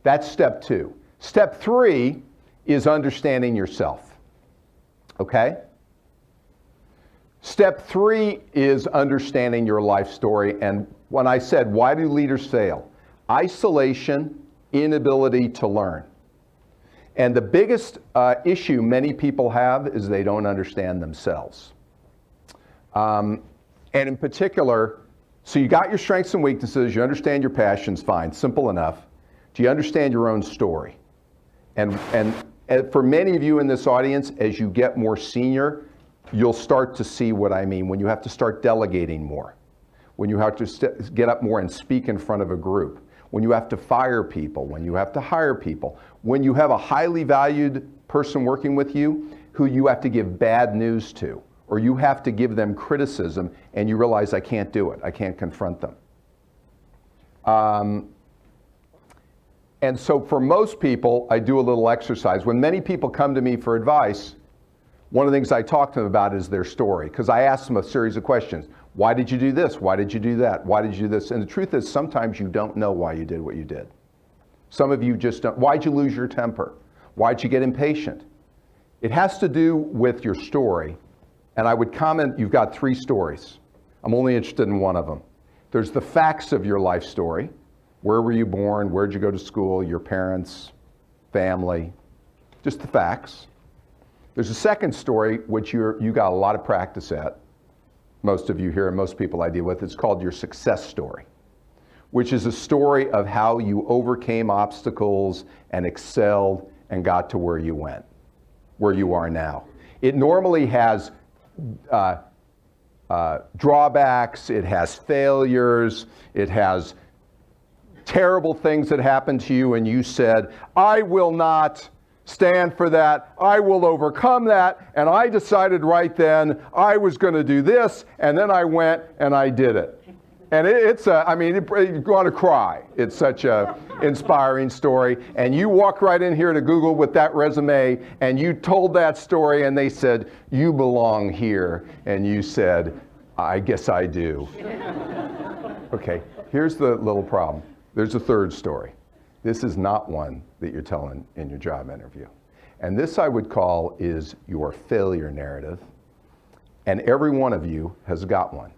That's step 2. Step 3 is understanding yourself. Okay? Step 3 is understanding your life story. And when I said, why do leaders fail? Isolation, inability to learn. And the biggest issue many people have is they don't understand themselves. And in particular, so you got your strengths and weaknesses, you understand your passions, fine, simple enough. Do you understand your own story? And for many of you in this audience, as you get more senior, you'll start to see what I mean when you have to start delegating more, when you have to get up more and speak in front of a group, when you have to fire people, when you have to hire people, when you have a highly valued person working with you who you have to give bad news to, or you have to give them criticism and you realize I can't do it, I can't confront them. And so for most people, I do a little exercise. When many people come to me for advice, one of the things I talk to them about is their story, because I ask them a series of questions. Why did you do this? Why did you do that? Why did you do this? And the truth is, sometimes you don't know why you did what you did. Some of you just don't. Why'd you lose your temper? Why'd you get impatient? It has to do with your story. And I would comment, you've got 3 stories. I'm only interested in one of them. There's the facts of your life story. Where were you born? Where'd you go to school? Your parents, family, just the facts. There's a second story, which you got a lot of practice at. Most of you here and most people I deal with. It's called your success story, which is a story of how you overcame obstacles and excelled and got to where you went, where you are now. It normally has drawbacks, it has failures, it has terrible things that happened to you and you said, I will not stand for that, I will overcome that, and I decided right then I was going to do this, and then I went and I did it. And you're going to cry. It's such a inspiring story. And you walk right in here to Google with that resume, and you told that story, and they said, you belong here. And you said, I guess I do. Okay, here's the little problem. There's a third story. This is not one that you're telling in your job interview. And this I would call is your failure narrative. And every one of you has got one.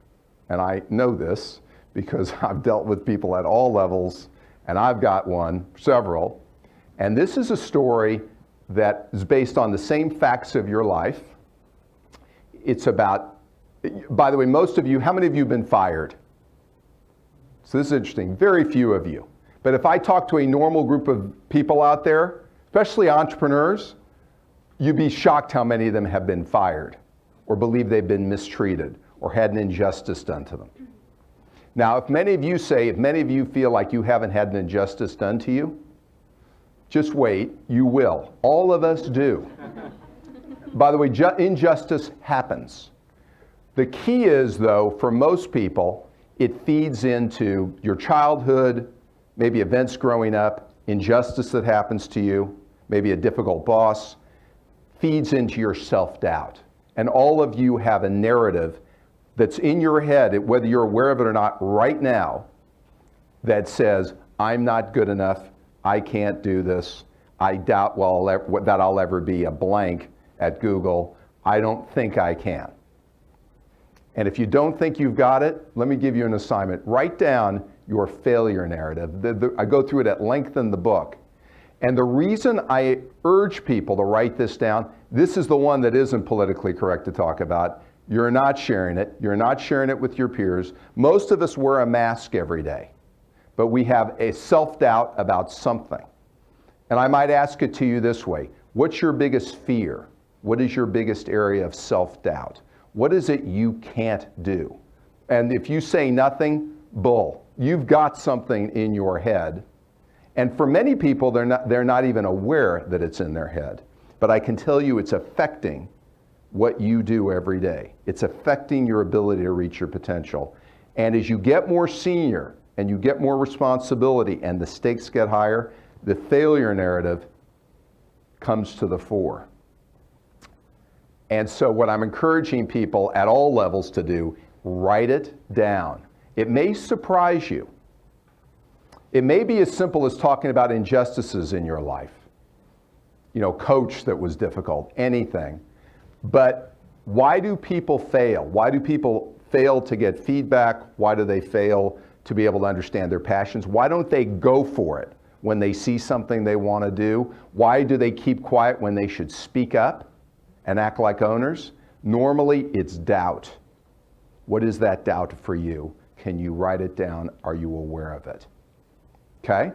And I know this because I've dealt with people at all levels, and I've got one, several. And this is a story that is based on the same facts of your life. It's about, by the way, most of you, how many of you have been fired? So this is interesting, very few of you. But if I talk to a normal group of people out there, especially entrepreneurs, you'd be shocked how many of them have been fired or believe they've been mistreated or had an injustice done to them. Now, if many of you feel like you haven't had an injustice done to you, just wait, you will. All of us do. By the way, injustice happens. The key is, though, for most people, it feeds into your childhood, maybe events growing up, injustice that happens to you, maybe a difficult boss, feeds into your self-doubt. And all of you have a narrative that's in your head, whether you're aware of it or not right now, that says, I'm not good enough, I can't do this, I doubt that I'll ever be a blank at Google, I don't think I can. And if you don't think you've got it, let me give you an assignment. Write down your failure narrative. I go through it at length in the book. And the reason I urge people to write this down, this is the one that isn't politically correct to talk about. You're not sharing it. You're not sharing it with your peers. Most of us wear a mask every day, but we have a self-doubt about something. And I might ask it to you this way. What's your biggest fear? What is your biggest area of self-doubt? What is it you can't do? And if you say nothing, bull. You've got something in your head. And for many people, they're not even aware that it's in their head. But I can tell you it's affecting what you do every day. It's affecting your ability to reach your potential. And as you get more senior and you get more responsibility and the stakes get higher, the failure narrative comes to the fore. And so what I'm encouraging people at all levels to do, write it down. It may surprise you. It may be as simple as talking about injustices in your life. You know, coach that was difficult, anything. But why do people fail? Why do people fail to get feedback? Why do they fail to be able to understand their passions? Why don't they go for it when they see something they want to do? Why do they keep quiet when they should speak up and act like owners? Normally, it's doubt. What is that doubt for you? Can you write it down? Are you aware of it? Okay?